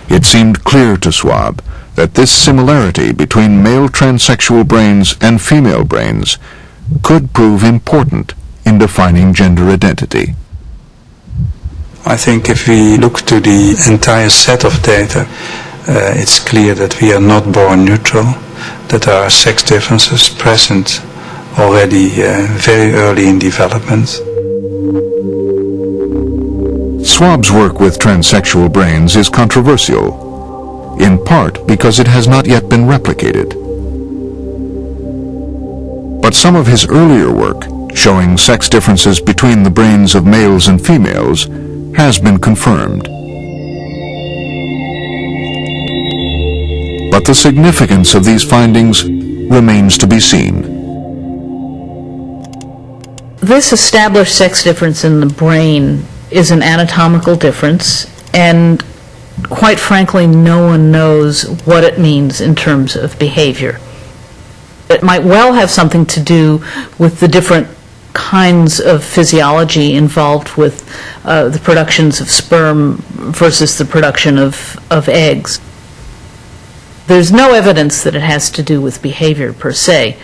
It seemed clear to Schwab that this similarity between male transsexual brains and female brains could prove important in defining gender identity. I think if we look to the entire set of data, it's clear that we are not born neutral, that there are sex differences present already very early in development. Schwab's work with transsexual brains is controversial, in part because it has not yet been replicated. But some of his earlier work, showing sex differences between the brains of males and females, has been confirmed. But the significance of these findings remains to be seen. This established sex difference in the brain is an anatomical difference, and quite frankly, no one knows what it means in terms of behavior. It might well have something to do with the different kinds of physiology involved with the productions of sperm versus the production of eggs. There's no evidence that it has to do with behavior per se,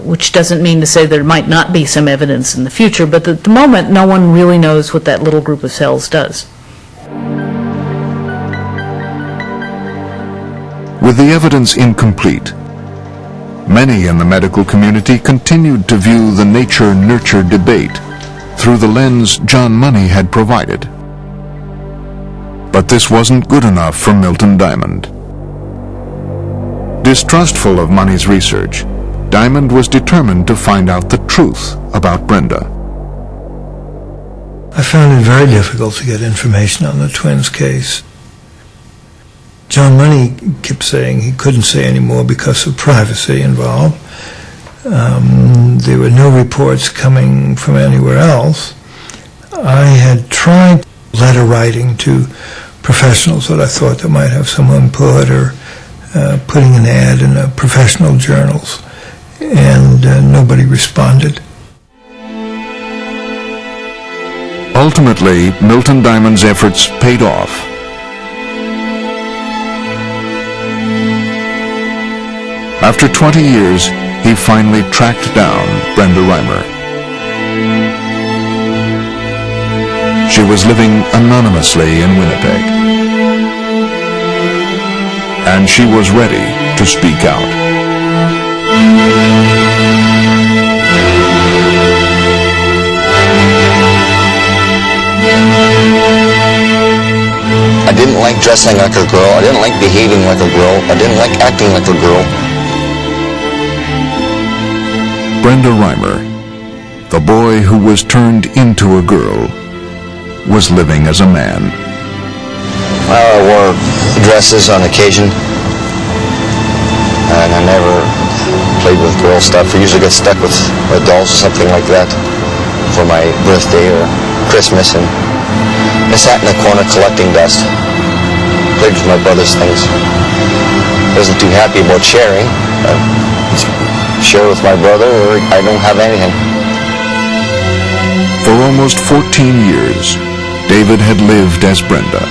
which doesn't mean to say there might not be some evidence in the future, but at the moment no one really knows what that little group of cells does. With the evidence incomplete, many in the medical community continued to view the nature-nurture debate through the lens John Money had provided. But this wasn't good enough for Milton Diamond. Distrustful of Money's research, Diamond was determined to find out the truth about Brenda. I found it very difficult to get information on the twins' case. John Money kept saying he couldn't say any more because of privacy involved. There were no reports coming from anywhere else. I had tried letter writing to professionals that I thought that might have some input, or putting an ad in professional journals, and nobody responded. Ultimately, Milton Diamond's efforts paid off. After 20 years, he finally tracked down Brenda Reimer. She was living anonymously in Winnipeg, and she was ready to speak out. I didn't like dressing like a girl. I didn't like behaving like a girl. I didn't like acting like a girl. Brenda Reimer, the boy who was turned into a girl, was living as a man. I wore dresses on occasion, and I never played with girl stuff. I usually got stuck with dolls or something like that for my birthday or Christmas, and I sat in the corner collecting dust. Played with my brother's things. Wasn't too happy about sharing. Share with my brother, or I don't have anything. For almost 14 years, David had lived as Brenda,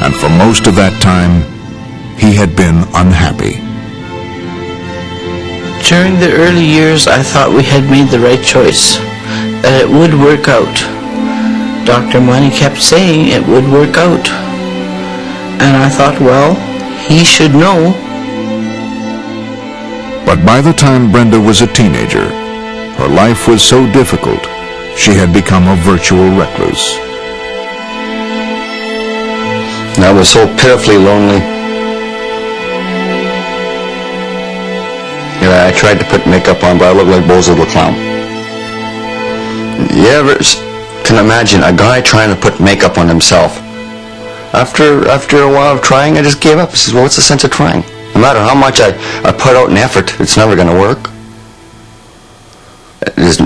and for most of that time, he had been unhappy. During the early years, I thought we had made the right choice, that it would work out. Dr. Money kept saying it would work out. And I thought, well, he should know. But by the time Brenda was a teenager, her life was so difficult, she had become a virtual recluse. And I was so pitifully lonely. I tried to put makeup on, but I looked like Bozo the Clown. You ever can imagine a guy trying to put makeup on himself? After a while of trying, I just gave up. I said, well, what's the sense of trying? No matter how much I put out an effort, it's never going to work. There's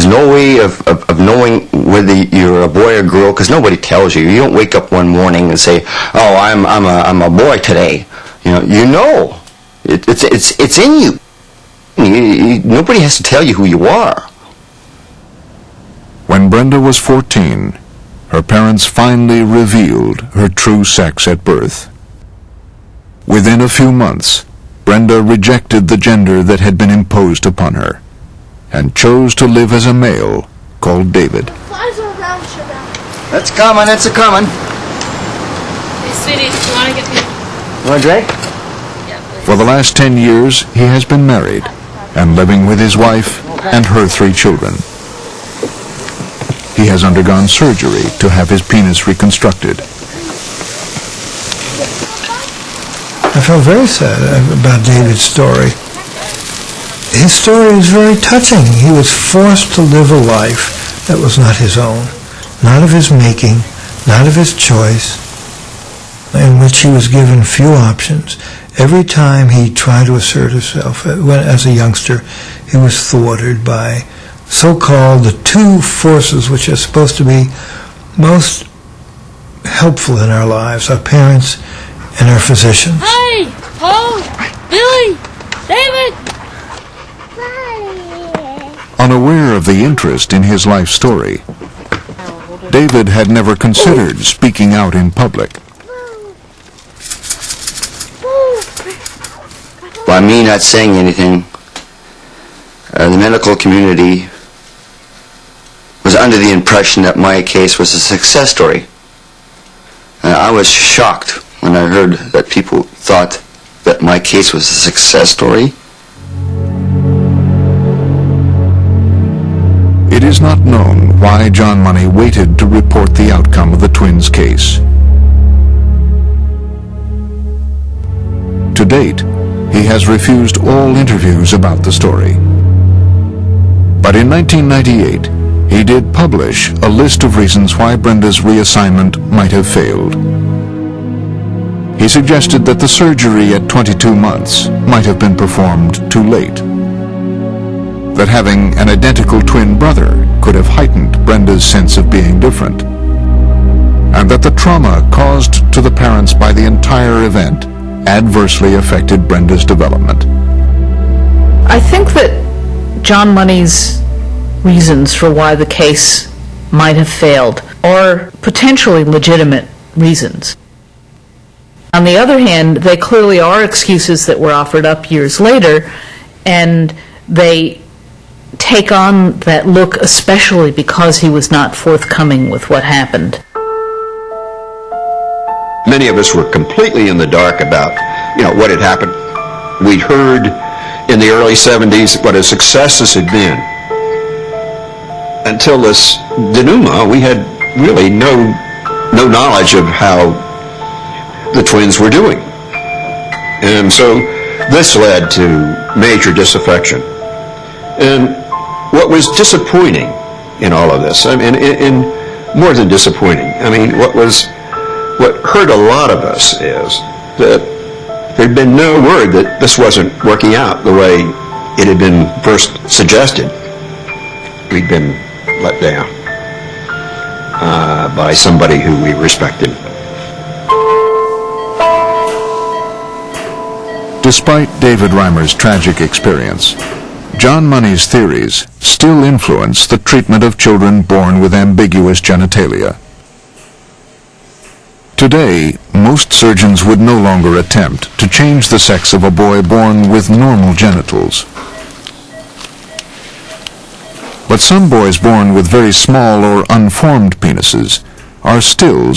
no way of knowing whether you're a boy or girl, because nobody tells you. You don't wake up one morning and say, oh, I'm a boy today. You know. It's in you. Nobody has to tell you who you are. When Brenda was 14, her parents finally revealed her true sex at birth. Within a few months, Brenda rejected the gender that had been imposed upon her and chose to live as a male called David. Flies are around, sugar. It's coming, it's a-coming. Hey, sweetie, you want to get me? Want a drink? Yeah, please. For the last 10 years, he has been married and living with his wife and her 3 children. He has undergone surgery to have his penis reconstructed. I felt very sad about David's story. His story is very touching. He was forced to live a life that was not his own, not of his making, not of his choice, in which he was given few options. Every time he tried to assert himself as a youngster, he was thwarted by so-called the 2 forces which are supposed to be most helpful in our lives, our parents and our physicians. Hi! Paul! Billy! David! Unaware of the interest in his life story, David had never considered speaking out in public. By me not saying anything, the medical community was under the impression that my case was a success story. I was shocked when I heard that people thought that my case was a success story. It is not known why John Money waited to report the outcome of the twins' case. To date, he has refused all interviews about the story. But in 1998, he did publish a list of reasons why Brenda's reassignment might have failed. He suggested that the surgery at 22 months might have been performed too late, that having an identical twin brother could have heightened Brenda's sense of being different, and that the trauma caused to the parents by the entire event adversely affected Brenda's development. I think that John Money's reasons for why the case might have failed are potentially legitimate reasons. On the other hand, they clearly are excuses that were offered up years later, and they take on that look especially because he was not forthcoming with what happened. Many of us were completely in the dark about, what had happened. We'd heard in the early 70s what a success this had been. Until this denouement, we had really no knowledge of how the twins were doing. And so this led to major disaffection. And what was disappointing in all of this, in more than disappointing, what hurt a lot of us is that there'd been no word that this wasn't working out the way it had been first suggested. We'd been let down by somebody who we respected. Despite David Reimer's tragic experience, John Money's theories still influence the treatment of children born with ambiguous genitalia. Today, most surgeons would no longer attempt to change the sex of a boy born with normal genitals. But some boys born with very small or unformed penises are still